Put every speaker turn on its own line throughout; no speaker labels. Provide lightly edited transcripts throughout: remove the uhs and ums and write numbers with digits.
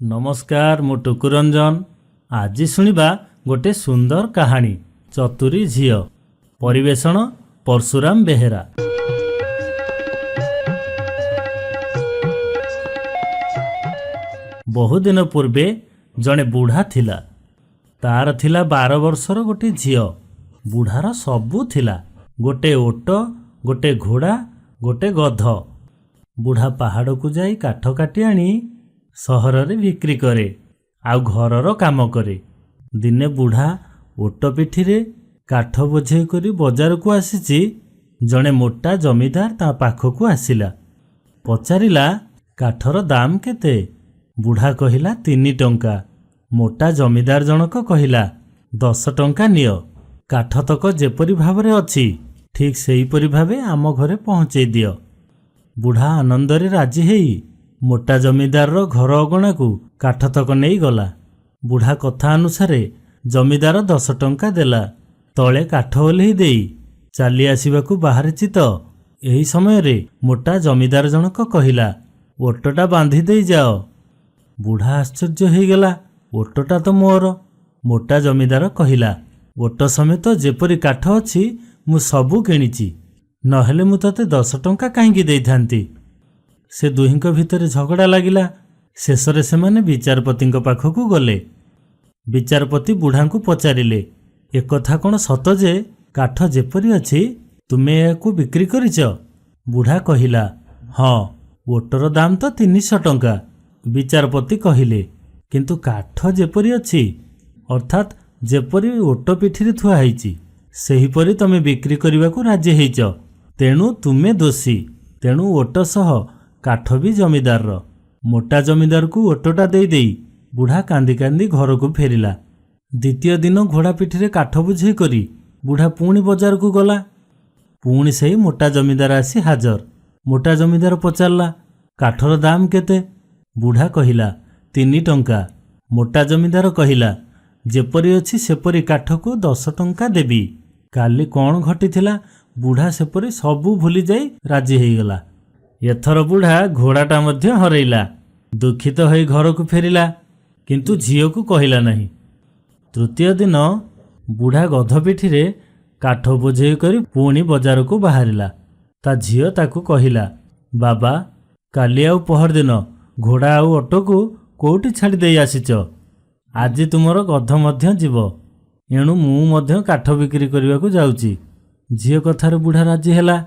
नमस्कार मु टुकुरंजन। आज शुणिबा गोटे सुंदर कहानी चतुरी झियो। परिवेषण परशुराम बेहेरा। बहुदिन पूर्वे जड़े बुढ़ा थिला। तार थिला 12 वर्षर गोटे झियो। बुढ़ार सबू थिला, गोटे ओट, गोटे घोड़ा, गोटे गध। बुढ़ा पहाड़ को जाई काठ काटी आनी सहर रे बिक्री करे आउ घरर काम करे। दिने बुढ़ा ओट पिठी रे काठ बोझे करी बाजार को आसीची। जड़े मोटा जमीदार ता पाखकू आसिला, पचारिला काठर दाम केते? बुढ़ा कहिला 3 टंका। मोटा जमीदार जनक कहिला 10 टंका नियो। काठ तक जेपरी भावरे अछि ठीक सेहीपरि भावे आम घरे पहुँचई दियो। बुढ़ा आनंदरे राजी हेई मोटा जमीदार रो घर अगणा को काठ तक नहीं गला। बुढ़ा कथा अनुसारे जमीदार 10 टंका देला। तले काठ ओल्हेई देई चली आसिबाकू बाहरिछि तो एही समय रे मोटा जमीदार जनक कहिला ओटटा बांधी देई जाओ। बुढ़ा आश्चर्य हो गला, ओटटा तो मोर। मोटा जमीदार कहिला ओट समेत जेपरी काठ अछि मु सबू किणिछि, नहेले मु तते 10 टंका काहींकी देइथांती। से दुहिंक भितरे झगड़ा लागिला। शेषरे सेमाने विचारपति पाखकू गले। विचारपति बुढ़ा को पचारिले ए कथा कोन सत जे काठ जेपरी अछि तुमे याकू बिक्री करिछ? बुढ़ा कहिला हाँ, ओटर दाम तो 300 टंका। विचारपति कहिले किंतु काठ जेपरी अछि अर्थात जेपरी ओट पिठिरे थुआ हैछि सेहीपरि तमे बिक्री करिबाकू राजी हैछ। तेणु तुमे दोषी। तेणु ओट सह काठ भी जमीदार रो। मोटा जमीदार को ओटटा देई देई बुढ़ा कांदी कांदी घर को फेरिला। द्वितीय दिन घोड़ा पिठिरे काठ बुझे करी बुढ़ा पुणी बाजार को गला। पुणी सही मोटा जमीदार आसी हाजर। मोटा जमीदार पचारला काठर दाम केते? बुढ़ा कहिला 3 टंका। मोटा जमीदार कहिला जेपरी अछि सेपरी काठ को 10 टंका देबी। काली कौन घटिथिला बुढ़ा सेपरी सबू भूली जाई राजी हेगला। एथर बुढ़ा घोड़ाटा मध्य हरैला। दुखित होई घर को फेरिला किंतु झियो को कहिला नहीं। तृतीय दिन बुढ़ा गध पिठिरे काठ बोझे करी पुणी बाजार को बाहरिला। ता झियो ताकू कहिला बाबा काली आउ पहर दिन घोड़ा आउ ऑटो को कोउटी छाड़ी देई आसीच। आज तुमर गध मध्य जीव, एणु मु मध्य काठ बिक्री करने को जाउची। झियो कथार बुढ़ा राजी हेला।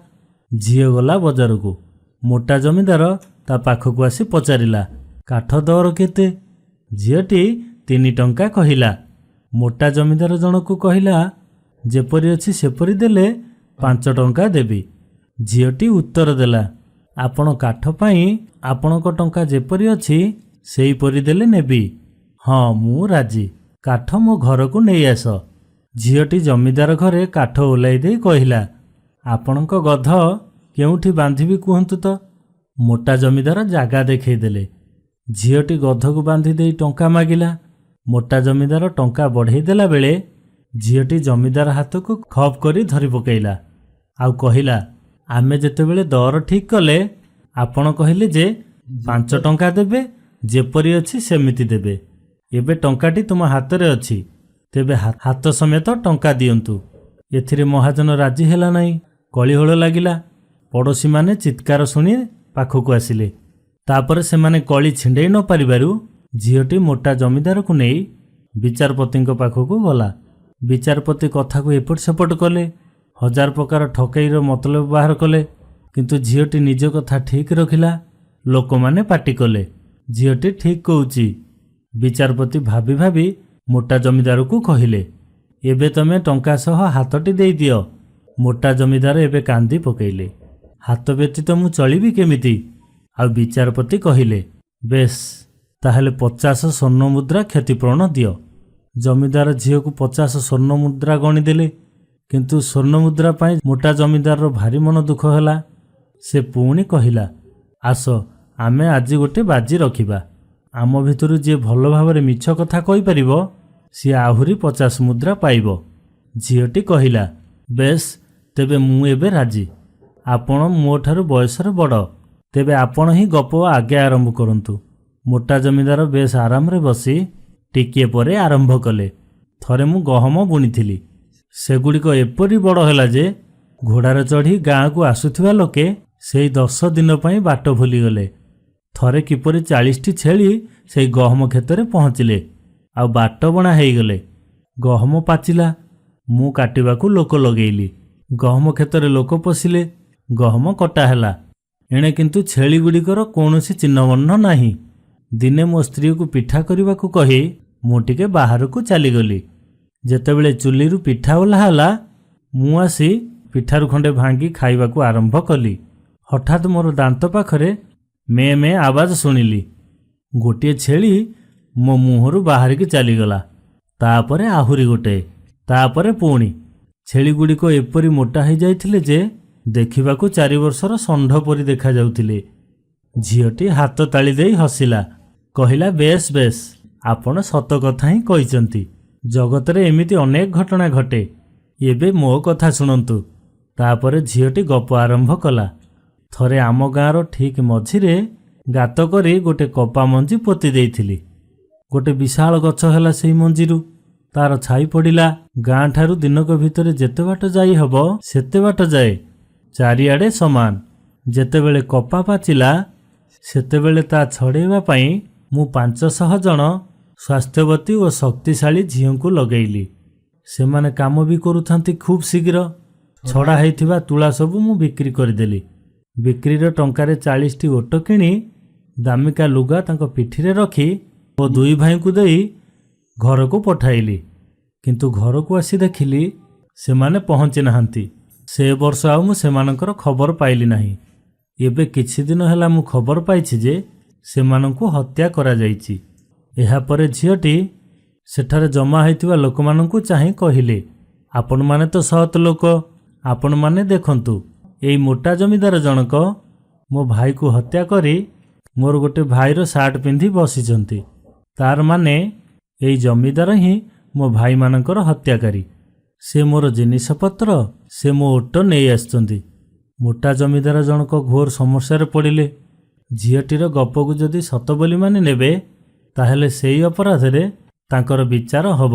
झियो गला बाजार को। मोटा जमीदार ता पाखकू आसी पचारिला काठ दर केते? झियोटी 3 टंका कहिला। मोटा जमीदार जनकू कहिला जेपरी अछि सेपरी देले 5 टंका देबी। झियोटी उत्तर देला आपण काठ पाई आपणक टंका जेपरी अछि सेहीपरि देले नेबी। हाँ मु राजी, काठ मो घर को नहीं आस। झियोटी जमीदार घरे काठ ओलाई देई कहिला आपणक गध केउठी बांधिबी कुहंतु तो? मोटा जमीदार जागा देखई देले। झियोटी गध को बांधी देई टंका मागिला। मोटा जमीदार टंका बढ़ई देला बेले झियोटी जमीदार हाथ को खप करी धरी पकेइला आउ कहिला आमे जेतेबेले दर ठीक कले आपण कहिले जे 5 टंका देबे, जेपरी अछि सेमिति देबे। एबे टंकाटी तुम हाथ रे अछि, तेबे हाथ समेत टंका दियंतु। एथिरे महाजन राजी हेला नहीं। कलिहोळ लागिला। पड़ोशी माने चित्कार शुणी पाखकू आसिले। तापरे सेमाने कली छिंडई न पारिबारु झियोटी मोटा जमीदार को नहीं विचारपति पाखकू गला। विचारपति कथा को एपट सेपट कले, हजार प्रकार ठकईर मतलब बाहर कले, किंतु झियोटी निज कथा ठीक रखिला। लोक माने पाटी कले झियोटी ठीक कहूची। विचारपति भाभी भाभी मोटा जमीदार को कहिले एबे तमे टंका सह हाथटी देई दियो। मोटा जमीदार एबे कांदी पकेइले हाथ व्यतीत मु चलिबी केमिति? आ विचारपति कहिले बेश ताहले 50 स्वर्ण मुद्रा क्षतिपूरण दियो। जमीदार झियो को 50 स्वर्ण मुद्रा गणी देले, किंतु स्वर्ण मुद्रा पाई मोटा जमीदार रो भारी मन दुख होला। से पुणी कहिला आस आमे आज गोटे बाजी रखिबा। आम भितरु जे भल भावरे मिछ कथा कहि परिबो सी आहुरी 50 मुद्रा पाइबो। झियोटी कहिला बेश तेबे मु एबे राजी। आपण मो ठारू बयसरे बड़, तेबे आपण ही गप आगे आरंभ करंतु। ମୋଟା ଜମିଦାର ବେଶ ଆରାମରେ ବସି ଟିକିଏ ପରେ ଆରମ୍ଭ କଲେ। ଥରେ ମୁଁ ଗହମ ବୁଣିଥିଲି। ସେଗୁଡ଼ିକ ଏପରି ବଡ଼ ହେଲା ଯେ ଘୋଡ଼ାରେ ଚଢ଼ି ଗାଁକୁ ଆସୁଥିବା ଲୋକେ ସେଇ 10 ଦିନ ପାଇଁ ବାଟ ଭୁଲିଗଲେ। ଥରେ କିପରି 40ଟି ଛେଳି ସେଇ ଗହମ କ୍ଷେତରେ ପହଞ୍ଚିଲେ ଆଉ ବାଟ ବଣା ହେଇଗଲେ। ଗହମ ପାଚିଲା। ମୁଁ କାଟିବାକୁ ଲୋକ ଲଗେଇଲି। ଗହମ କ୍ଷେତରେ ଲୋକ ପଶିଲେ। ଗହମ କଟା ହେଲା। ଏଣେ କିନ୍ତୁ ଛେଳିଗୁଡ଼ିକର କୌଣସି ଚିହ୍ନବର୍ଣ୍ଣ ନାହିଁ। ଦିନେ ମୋ ସ୍ତ୍ରୀକୁ ପିଠା କରିବାକୁ କହି ମୁଁ ଟିକେ ବାହାରକୁ ଚାଲିଗଲି। ଯେତେବେଳେ ଚୁଲିରୁ ପିଠା ଓହ୍ଲା ହେଲା, ମୁଁ ଆସି ପିଠାରୁ ଖଣ୍ଡେ ଭାଙ୍ଗି ଖାଇବାକୁ ଆରମ୍ଭ କଲି। ହଠାତ୍ ମୋର ଦାନ୍ତ ପାଖରେ ମେ ମେ ଆବାଜ ଶୁଣିଲି। ଗୋଟିଏ ଛେଳି ମୋ ମୁହଁରୁ ବାହାରିକି ଚାଲିଗଲା। ତାପରେ ଆହୁରି ଗୋଟାଏ, ତାପରେ ପୁଣି। ଛେଳିଗୁଡ଼ିକ ଏପରି ମୋଟା ହେଇଯାଇଥିଲେ ଯେ ଦେଖିବାକୁ 4 ବର୍ଷର ଷଣ୍ଢ ପରି ଦେଖାଯାଉଥିଲେ। ଝିଅଟି ହାତ ତାଳି ଦେଇ ହସିଲା, କହିଲା, ବେଶ ବେଶ, ଆପଣ ସତ କଥା ହିଁ କହିଛନ୍ତି। ଜଗତରେ ଏମିତି ଅନେକ ଘଟଣା ଘଟେ। ଏବେ ମୋ କଥା ଶୁଣନ୍ତୁ। ତାପରେ ଝିଅଟି ଗପ ଆରମ୍ଭ କଲା। ଥରେ ଆମ ଗାଁର ଠିକ୍ ମଝିରେ ଗାତ କରି ଗୋଟେ କପା ମଞ୍ଜି ପୋତି ଦେଇଥିଲି। ଗୋଟେ ବିଶାଳ ଗଛ ହେଲା ସେଇ ମଞ୍ଜିରୁ। ତାର ଛାଇ ପଡ଼ିଲା। ଗାଁ ଠାରୁ ଦିନକ ଭିତରେ ଯେତେ ବାଟ ଯାଇ ହବ ସେତେ ବାଟ ଯାଏ। ଚାରିଆଡ଼େ ସମାନ। ଯେତେବେଳେ କପା ପାଚିଲା, ସେତେବେଳେ ତା ଛଡ଼େଇବା ପାଇଁ ମୁଁ 500 ଜଣ ସ୍ୱାସ୍ଥ୍ୟବତୀ ଓ ଶକ୍ତିଶାଳୀ ଝିଅଙ୍କୁ ଲଗେଇଲି। ସେମାନେ କାମ ବି କରୁଥାନ୍ତି ଖୁବ୍ ଶୀଘ୍ର। ଛଡ଼ା ହେଇଥିବା ତୁଳା ସବୁ ମୁଁ ବିକ୍ରି କରିଦେଲି। ବିକ୍ରିର ଟଙ୍କାରେ 40ଟି ଓଟ କିଣି ଦାମିକା ଲୁଗା ତାଙ୍କ ପିଠିରେ ରଖି ଓ 2 ଭାଇଙ୍କୁ ଦେଇ ଘରକୁ ପଠାଇଲି। କିନ୍ତୁ ଘରକୁ ଆସି ଦେଖିଲି ସେମାନେ ପହଞ୍ଚି ନାହାନ୍ତି। ସେ ବର୍ଷ ଆଉ ମୁଁ ସେମାନଙ୍କର ଖବର ପାଇଲି ନାହିଁ। ଏବେ କିଛି ଦିନ ହେଲା ମୁଁ ଖବର ପାଇଛି ଯେ ସେମାନଙ୍କୁ ହତ୍ୟା କରାଯାଇଛି। ଏହାପରେ ଝିଅଟି ସେଠାରେ ଜମା ହୋଇଥିବା ଲୋକମାନଙ୍କୁ ଚାହିଁ କହିଲେ, ଆପଣମାନେ ତ ସତ୍ ଲୋକ। ଆପଣମାନେ ଦେଖନ୍ତୁ, ଏଇ ମୋଟା ଜମିଦାର ଜଣକ ମୋ ଭାଇକୁ ହତ୍ୟା କରି ମୋର ଗୋଟେ ଭାଇର ସାର୍ଟ ପିନ୍ଧି ବସିଛନ୍ତି। ତାର ମାନେ ଏଇ ଜମିଦାର ହିଁ ମୋ ଭାଇମାନଙ୍କର ହତ୍ୟାକାରୀ। ସେ ମୋର ଜିନିଷପତ୍ର, ସେ ମୋ ଓଟ ନେଇ ଆସିଛନ୍ତି। ମୋଟା ଜମିଦାର ଜଣକ ଘୋର ସମସ୍ୟାରେ ପଡ଼ିଲେ। ଝିଅଟିର ଗପକୁ ଯଦି ସତ ବୋଲି ମାନେ ନେବେ, ତାହେଲେ ସେଇ ଅପରାଧରେ ତାଙ୍କର ବିଚାର ହେବ।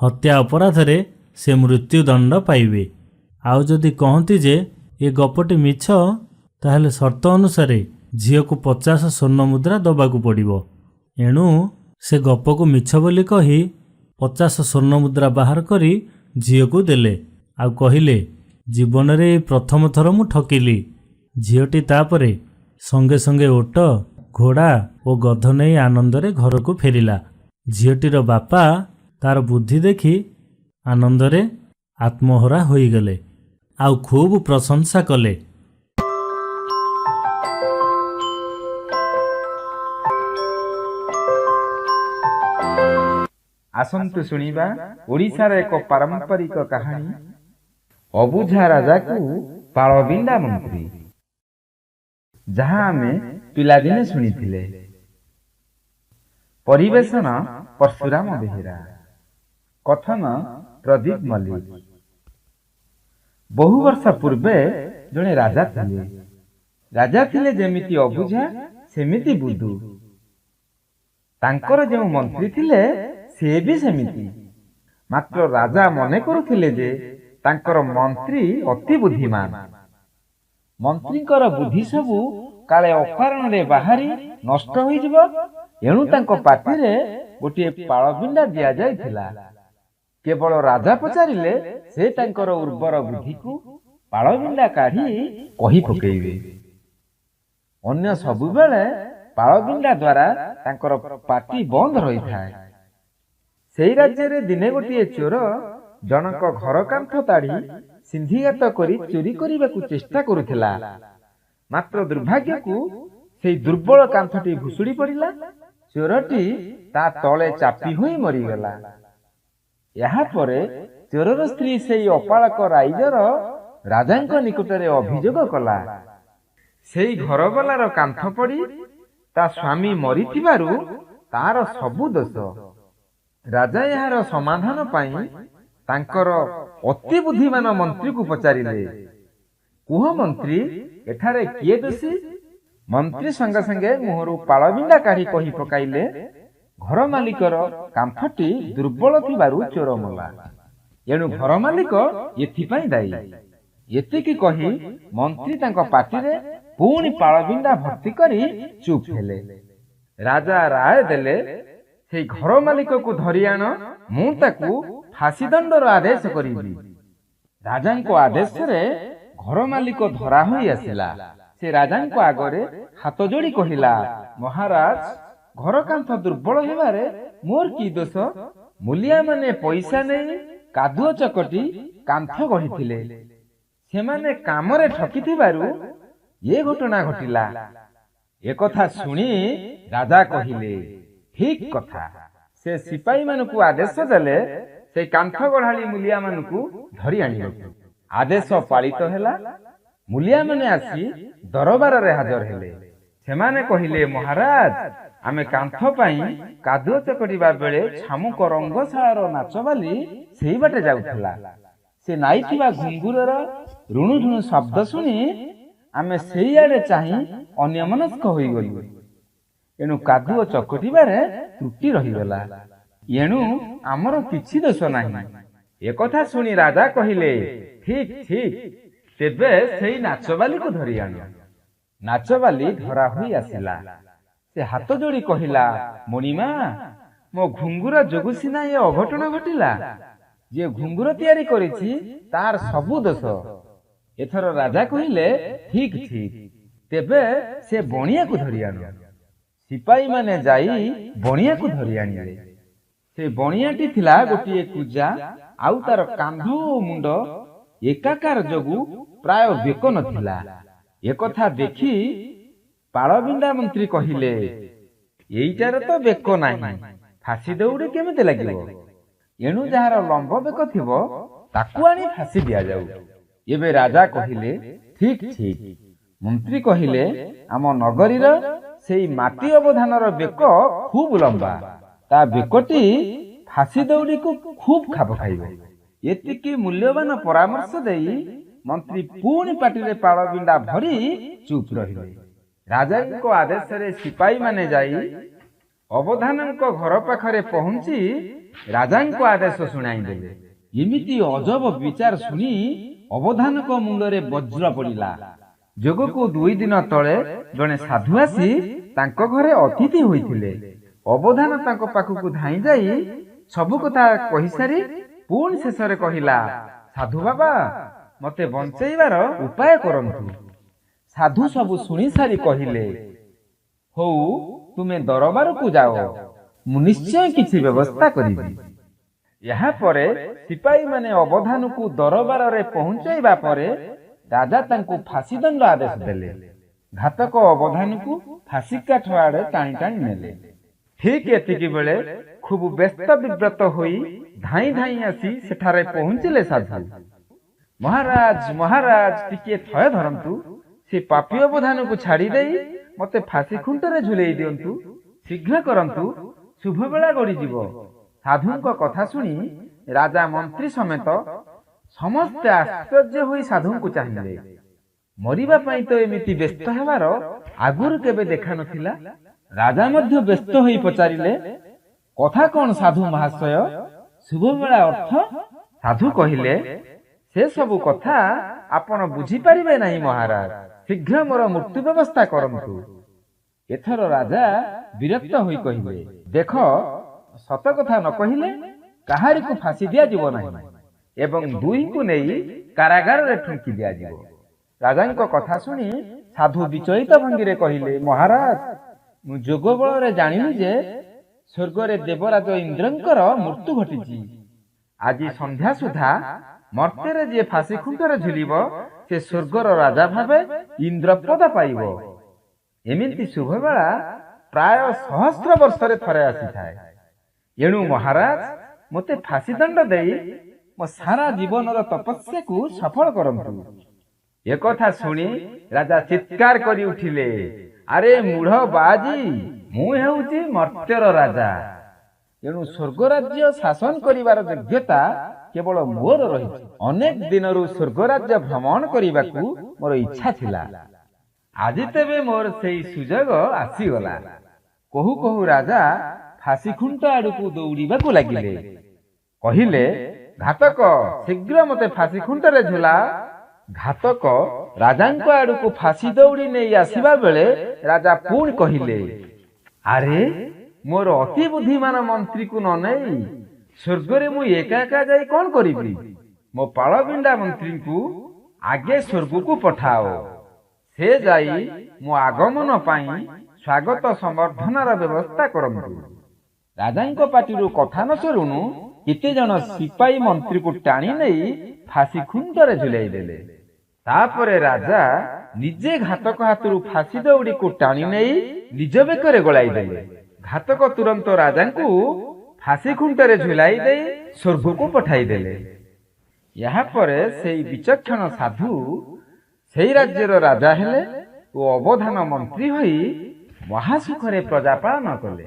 ହତ୍ୟା ଅପରାଧରେ ସେ ମୃତ୍ୟୁଦଣ୍ଡ ପାଇବେ। ଆଉ ଯଦି କହନ୍ତି ଯେ ଏ ଗପଟି ମିଛ, ତାହେଲେ ସର୍ତ୍ତ ଅନୁସାରେ ଝିଅକୁ 50 ସ୍ୱର୍ଣ୍ଣ ମୁଦ୍ରା ଦେବାକୁ ପଡ଼ିବ। ଏଣୁ ସେ ଗପକୁ ମିଛ ବୋଲି କହି 50 ସ୍ୱର୍ଣ୍ଣ ମୁଦ୍ରା ବାହାର କରି ଝିଅକୁ ଦେଲେ ଆଉ କହିଲେ, ଜୀବନରେ ଏଇ ପ୍ରଥମ ଥର ମୁଁ ଠକିଲି। ଝିଅଟି ତାପରେ ସଙ୍ଗେ ସଙ୍ଗେ ଓଟ, ଘୋଡ଼ା ଓ ଗଧ ନେଇ ଆନନ୍ଦରେ ଘରକୁ ଫେରିଲା। ଝିଅଟିର ବାପା ତାର ବୁଦ୍ଧି ଦେଖି ଆନନ୍ଦରେ ଆତ୍ମହରା ହୋଇଗଲେ ଆଉ ଖୁବ୍ ପ୍ରଶଂସା କଲେ।
ଆସନ୍ତୁ ଶୁଣିବା ଓଡ଼ିଶାର ଏକ ପାରମ୍ପରିକ କାହାଣୀ, ଅବୁଝା ରାଜାକୁ ପାଳବିଣ୍ଡା ମନ୍ତ୍ରୀ, ଯାହା ଆମେ ପିଲାଦିନେ ଶୁଣିଥିଲେ। ପରିବେଷଣ ପରଶୁରାମ ବେହେରା, କଥନ ପ୍ରଦୀପ ମଲ୍ଲିକ। ବହୁ ବର୍ଷ ପୂର୍ବେ ଜଣେ ରାଜା ଥିଲେ। ରାଜା ଥିଲେ ଯେମିତି ଅବୁଝା ସେମିତି ବୁଧୁ। ତାଙ୍କର ଯେଉଁ ମନ୍ତ୍ରୀ ଥିଲେ ସେ ବି ସେମିତି। ମାତ୍ର ରାଜା ମନେ କରୁଥିଲେ ଯେ ତାଙ୍କର ମନ୍ତ୍ରୀ ଅତି ବୁଦ୍ଧିମାନ। ମନ୍ତ୍ରୀଙ୍କର ବୁଦ୍ଧି ସବୁ କାଳେ ଅକାରଣରେ ବାହାରି ନଷ୍ଟ ହୋଇଯିବ, ଏଣୁ ତାଙ୍କ ପାଟିରେ ଗୋଟିଏ ପାଳବିଣ୍ଡା ଦିଆଯାଇଥିଲା। କେବଳ ରାଜା ପଚାରିଲେ ସେ ତାଙ୍କର ଉର୍ବର ବୁଦ୍ଧିକୁ ପାଳବିଣ୍ଡା କାଢି କହି ପକେଇବେ। ଅନ୍ୟ ସବୁବେଳେ ପାଳବିଣ୍ଡା ଦ୍ୱାରା ତାଙ୍କର ପାଟି ବନ୍ଦ ରହିଥାଏ। ସେଇ ରାଜ୍ୟରେ ଦିନେ ଗୋଟିଏ ଚୋର ଜଣଙ୍କ ଘର କାନ୍ଥ ତାଡ଼ି ସିନ୍ଧିଗାତ କରି ଚୋରି କରିବାକୁ ଚେଷ୍ଟା କରୁଥିଲା। ମାତ୍ର ଦୁର୍ଭାଗ୍ୟକୁ ସେଇ ଦୁର୍ବଳ କାନ୍ଥଟି ଭୁଷୁଡ଼ି ପଡ଼ିଲା। ଚୋରଟି ତା ତଳେ ଚାପି ହୋଇ ମରିଗଲା। ଏହାପରେ ଚୋରର ସ୍ତ୍ରୀ ସେଇ ଅପାଳକ ରାଇଜର ରାଜାଙ୍କ ନିକଟରେ ଅଭିଯୋଗ କଲା। ସେଇ ଘରବାଲାର କାନ୍ଥ ପଡ଼ି ତା ସ୍ୱାମୀ ମରିଥିବାରୁ ତାର ସବୁ ଦୋଷ। ରାଜା ଏହାର ସମାଧାନ ପାଇଁ ତାଙ୍କର ଅତି ବୁଦ୍ଧିମାନ ମନ୍ତ୍ରୀକୁ ପଚାରିଲେ, କୁହ ମନ୍ତ୍ରୀ, ଏଠାରେ କିଏ ଦୋଷୀ? ମନ୍ତ୍ରୀ ସଙ୍ଗେ ସଙ୍ଗେ ମୁହଁରୁ ପାଳବିଣ୍ଡା କାଢି କହି ପକାଇଲେ, ଘର ମାଲିକର କାନ୍ଥଟି ଦୁର୍ବଳ ଥିବାରୁ ଚୋର ମଲା। ଏଣୁ ଘର ମାଲିକ ଏଥିପାଇଁ ଦାୟୀ। ଏତିକି କହି ମନ୍ତ୍ରୀ ତାଙ୍କ ପାଟିରେ ପୁଣି ପାଳବିଣ୍ଡା ଭର୍ତ୍ତି କରି ଚୁପ୍ ହେଲେ। ରାଜା ରାୟ ଦେଲେ, ସେଇ ଘର ମାଲିକକୁ ଧରି ଆଣ, ମୁଁ ତାକୁ ଫାଶୀ ଦଣ୍ଡର ଆଦେଶ କରିବି। ରାଜାଙ୍କ ଆଦେଶରେ ଘର ମାଲିକ ଧରା ହୋଇ ଆସିଲା। ସେ ରାଜାଙ୍କ ଆଗରେ ହାତ ଯୋଡ଼ି କହିଲା, ମହାରାଜ, ଘର କାନ୍ଥ ଦୁର୍ବଳ ହେବାରେ ମୋର କି ଦୋଷ? ମୂଲିଆ ମାନେ ପଇସା ନେଇ କାଦୁଅ ଚକଟି କାନ୍ଥ ଗଢିଥିଲେ। ସେମାନେ କାମରେ ଠକିଥିବାରୁ ଏ ଘଟଣା ଘଟିଲା। ଏକଥା ଶୁଣି ରାଜା କହିଲେ, ଠିକ କଥା। ସେ ସିପାହୀ ମାନଙ୍କୁ ଆଦେଶ ଦେଲେ, ସେ କାନ୍ଥ ଗଢାଳି ମୂଲିଆ ମାନଙ୍କୁ ଧରି ଆଣିବାକୁ। ଆଦେଶ ପାଳିତ ହେଲା। ମୂଲିଆ ମାନେ ଆସି ଦରବାରରେ ହାଜର ହେଲେ। ସେମାନେ କହିଲେ, ମହାରାଜ, ଆମେ କାନ୍ଥ ପାଇଁ କାଦୁଅ ଚକଟିବା ବେଳେ ଛାମୁକ ରଙ୍ଗଶାଳାର ନାଚବାଲି ସେଇ ବାଟେ ଯାଉଥିଲା। ସେ ନାଇଥିବା ଘୁଙ୍ଗୁରର ରୁଣୁ ରୁଣୁ ଶବ୍ଦ ଶୁଣି ଆମେ ସେଇଆଡେ ଚାହିଁ ଅନ୍ୟମନସ୍କ ହୋଇଗଲୁ। ଏଣୁ କାଦୁଅ ଚକଟିବାରେ ତ୍ରୁଟି ରହିଗଲା। ଏଣୁ ଆମର କିଛି ଦୋଷ ନାହିଁ। ଏକଥା ଶୁଣି ରାଜା କହିଲେ, ଠିକ ଠିକ, ତେବେ ସେଇ ନାଚବାଲିକୁ ଧରି ଆଣ। ନାଚବାଲି ଧରା ହୋଇ ଆସିଲା। ସେ ହାତ ଯୋଡ଼ି କହିଲା, ମଣିମା, ମୋ ଘୁଙ୍ଗୁର ଯୋଗୁ ସିନା ଏ ଅଘଟଣ ଘଟିଲା। ଯେ ଘୁଙ୍ଗୁର ତିଆରି କରିଛି ତାର ସବୁ ଦୋଷ। ଏଥର ରାଜା କହିଲେ, ଠିକ ଠିକ, ତେବେ ସେ ବଣିଆକୁ ଧରି ଆଣ। ସିପାହୀ ମାନେ ଯାଇ ବଣିଆକୁ ଧରି ଆଣିଲେ। ସେ ବଣିଆଟି ଥିଲା ଗୋଟିଏ କୁଜା, ଆଉ ତାର କାନ୍ଧ ଓ ମୁଣ୍ଡ ଏକାକାର ଯୋଗୁ ପ୍ରାୟ ବେକ ନଥିଲା। ଏକଥା ଦେଖି ପାଳବିଣ୍ଡା ମନ୍ତ୍ରୀ କହିଲେ, ଏଇଟାରେ ତ ବେକ ନାହିଁ, ଫାଶୀ ଦଉଡ଼ି କେମିତି ଲାଗିବ? ଏଣୁ ଯାହାର ଲମ୍ବ ବେକ ଥିବ ତାକୁ ଆଣି ଫାଶୀ ଦିଆଯାଉ। ଏବେ ରାଜା କହିଲେ, ଠିକ ଠିକ। ମନ୍ତ୍ରୀ କହିଲେ, ଆମ ନଗରୀର ସେଇ ମାଟି ଅବଧାନର ବେକ ଖୁବ ଲମ୍ବା। ତା ବେକଟି ଫାଶୀ ଦଉଡ଼ିକୁ ଖୁବ ଖାପ ଖାଇବ। ଏତିକି ମୂଲ୍ୟବାନ ପରାମର୍ଶ ଦେଇ ମନ୍ତ୍ରୀ ପୁଣି ପାଟିରେ ପାଳବିଣ୍ଡା ଭରି ଚୁପ୍ ରହିଲେ। ରାଜାଙ୍କ ଆଦେଶରେ ସିପାହୀ ମାନେ ଯାଇ ଅବଧାନଙ୍କ ଘର ପାଖରେ ପହଞ୍ଚି ରାଜାଙ୍କ ଆଦେଶ ଶୁଣାଇଦେଲେ। ଏମିତି ଅଜବ ବିଚାର ଶୁଣି ଅବଧାନଙ୍କ ମୁଣ୍ଡରେ ବଜ୍ର ପଡ଼ିଲା। ଯୋଗକୁ 2 ଦିନ ତଳେ ଜଣେ ସାଧୁ ଆସି ତାଙ୍କ ଘରେ ଅତିଥି ହୋଇଥିଲେ। ଅବଧାନ ତାଙ୍କ ପାଖକୁ ଧାଇଁ ଯାଇ ସବୁ କଥା କହିସାରି ପୁଣି ଶେଷରେ କହିଲା, ସାଧୁ ବାବା, ମତେ ବଞ୍ଚେଇବାର ଉପାୟ କରନ୍ତୁ। ସାଧୁ ସବୁ ଶୁଣି ସାରି କହିଲେ, ହଉ, ତୁମେ ଦରବାରକୁ ଯାଅ, ମୁଁ ନିଶ୍ଚୟ କିଛି ବ୍ୟବସ୍ଥା କରିବି। ଏହାପରେ ସିପାହୀ ମାନେ ଅବଧାନକୁ ଦରବାରରେ ପହଞ୍ଚାଇବା ପରେ ରାଜା ତାଙ୍କୁ ଫାଶୀ ଦଣ୍ଡ ଆଦେଶ ଦେଲେ। ଘାତକ ଅବଧାନକୁ ଫାଶୀ କାଠ ଆଡେ ଟାଣି ଟାଣି ନେଲେ। ଠିକ ଏତିକି ବେଳେ ଖୁବ ବ୍ୟସ୍ତ ବିବ୍ରତ ହୋଇ ଧାଇଁ ଧାଇଁ ଆସି ସେଠାରେ ପହଞ୍ଚିଲେ ସାଧୁ। ମହାରାଜ, ମହାରାଜ, ଟିକିଏ ଥୟ ଧରନ୍ତୁ। ସେ ପାପୀ ଅବଧାନକୁ ଛାଡ଼ି ଦେଇ ମତେ ଫାଶୀ ଖୁଣ୍ଟରେ ଝୁଲେଇ ଦିଅନ୍ତୁ। ଶୀଘ୍ର କରନ୍ତୁ, ଶୁଭବେଳା ଗଡ଼ିଯିବ। ସାଧୁଙ୍କ କଥା ଶୁଣି ରାଜା ମନ୍ତ୍ରୀ ସମେତ ସମସ୍ତେ ଆଶ୍ଚର୍ଯ୍ୟ ହୋଇ ସାଧୁଙ୍କୁ ଚାହିଁଲେ। ମରିବା ପାଇଁ ତ ଏମିତି ବ୍ୟସ୍ତ ହେବାର ଆଗରୁ କେବେ ଦେଖା ନଥିଲା। ରାଜା ମଧ୍ୟ ବ୍ୟସ୍ତ ହୋଇ ପଚାରିଲେ, କଥା କଣ ସାଧୁ ମହାଶୟ? ଶୁଭବେଳା ଅର୍ଥ? ସାଧୁ କହିଲେ, ସେ ସବୁ କଥା ଆପଣ ବୁଝିପାରିବେ ନାହିଁ ମହାରାଜ। ଶୀଘ୍ର ମୋର ମୃତ୍ୟୁ ବ୍ୟବସ୍ଥା କରନ୍ତୁ। ଏଥର ରାଜା ବିରକ୍ତ ହୋଇ କହିଲେ, ଦେଖ, ସତ କଥା ନ କହିଲେ କାହାରିକୁ ଫାଶୀ ଦିଆଯିବ ନାହିଁ ଏବଂ ଦୁହିଁଙ୍କୁ ନେଇ କାରାଗାରରେ ଠୁଙ୍କି ଦିଆଯିବ। ରାଜାଙ୍କ କଥା ଶୁଣି ସାଧୁ ବିଚଳିତ ଭଙ୍ଗୀରେ କହିଲେ, ମହାରାଜ, ମୁଁ ଯୋଗ ବଳରେ ଜାଣିଲି ଯେ ସ୍ୱର୍ଗରେ ଦେବରାଜ ଇନ୍ଦ୍ରଙ୍କର ମୃତ୍ୟୁ ଘଟିଛି। ଆଜି ସନ୍ଧ୍ୟା ସୁଦ୍ଧା ମର୍ତ୍ତ୍ୟରେ ଯିଏ ଫାଶୀ ଖୁଣ୍ଟରେ ଝୁଲିବ ସେ ସ୍ୱର୍ଗର ରାଜା ଭାବେ ଇନ୍ଦ୍ରପଦ ପାଇବ। ଏମିତି ଶୁଭବେଳା ପ୍ରାୟ 1000 ବର୍ଷରେ ଥରେ ଆସିଥାଏ। ଏଣୁ ମହାରାଜ, ମୋତେ ଫାଶୀ ଦଣ୍ଡ ଦେଇ ମୋ ସାରା ଜୀବନର ତପସ୍ୟାକୁ ସଫଳ କରନ୍ତୁ। ଏକଥା ଶୁଣି ରାଜା ଚିତ୍କାର କରି ଉଠିଲେ, ଆରେ ମୂଢ଼ ବାଜି, ମୁଁ ହେଉଛି ମର୍ତ୍ତ୍ୟର ରାଜା। ଏଣୁ ସ୍ୱର୍ଗରାଜ୍ୟ ଶାସନ କରିବାର ଯୋଗ୍ୟତା କେବଳ ମୋର ରହିଛି। ଅନେକ ଦିନରୁ ସ୍ୱର୍ଗରାଜ୍ୟ ଭ୍ରମଣ କରିବାକୁ ମୋର ଇଚ୍ଛା ଥିଲା। ଆଜି ତେବେ ମୋର ସେଇ ସୁଯୋଗ ଆସିଗଲା। କହୁ କହୁ ରାଜା ଫାଶୀ ଖୁଣ୍ଟ ଆଡ଼କୁ ଦୌଡ଼ିବାକୁ ଲାଗିଲେ। କହିଲେ, ଘାତକ, ଶୀଘ୍ର ମୋତେ ଫାଶୀ ଖୁଣ୍ଟରେ ଝୁଲା। ଘାତକ ରାଜାଙ୍କ ଆଡ଼କୁ ଫାଶୀ ଦୌଡ଼ି ନେଇ ଆସିବା ବେଳେ ରାଜା ପୁଣି କହିଲେ, ଆରେ ମୋର ଅତି ବୁଦ୍ଧିମାନ ମନ୍ତ୍ରୀକୁ ନ ନେଇ ସ୍ୱର୍ଗରେ ମୁଁ ଏକା ଏକା ଯାଇ କଣ କରିବି? ମୋ ପାଳବିଣ୍ଡା ମନ୍ତ୍ରୀଙ୍କୁ ଆଗେ ସ୍ୱର୍ଗକୁ ପଠାଅ। ସେ ଯାଇ ମୋ ଆଗମନ ପାଇଁ ସ୍ୱାଗତ ସମ୍ବର୍ଦ୍ଧନାର ବ୍ୟବସ୍ଥା କରନ୍ତୁ। ରାଜାଙ୍କ ପାଟିରୁ କଥା ନ ସରୁଣୁ କେତେ ଜଣ ସିପାହୀ ମନ୍ତ୍ରୀକୁ ଟାଣି ନେଇ ଫାଶୀ ଖୁଣ୍ଟରେ ଝୁଲାଇ ଦେଲେ। ତାପରେ ରାଜା ନିଜେ ଘାତକ ହାତରୁ ଫାଶୀ ଦଉଡ଼ିକୁ ଟାଣି ନେଇ ନିଜ ବେକରେ ଗଳାଇ ଦେଲେ। ଘାତକ ତୁରନ୍ତ ରାଜାଙ୍କୁ ଫାଶୀ ଖୁଣ୍ଟରେ ଝୁଲାଇ ଦେଇ ସ୍ୱର୍ଗକୁ ପଠାଇ ଦେଲେ। ଏହାପରେ ସେଇ ବିଚକ୍ଷଣ ସାଧୁ ସେଇ ରାଜ୍ୟର ରାଜା ହେଲେ ଓ ଅବଧାନ ମନ୍ତ୍ରୀ ହୋଇ ମହାସୁଖରେ ପ୍ରଜା ପାଳନ କଲେ।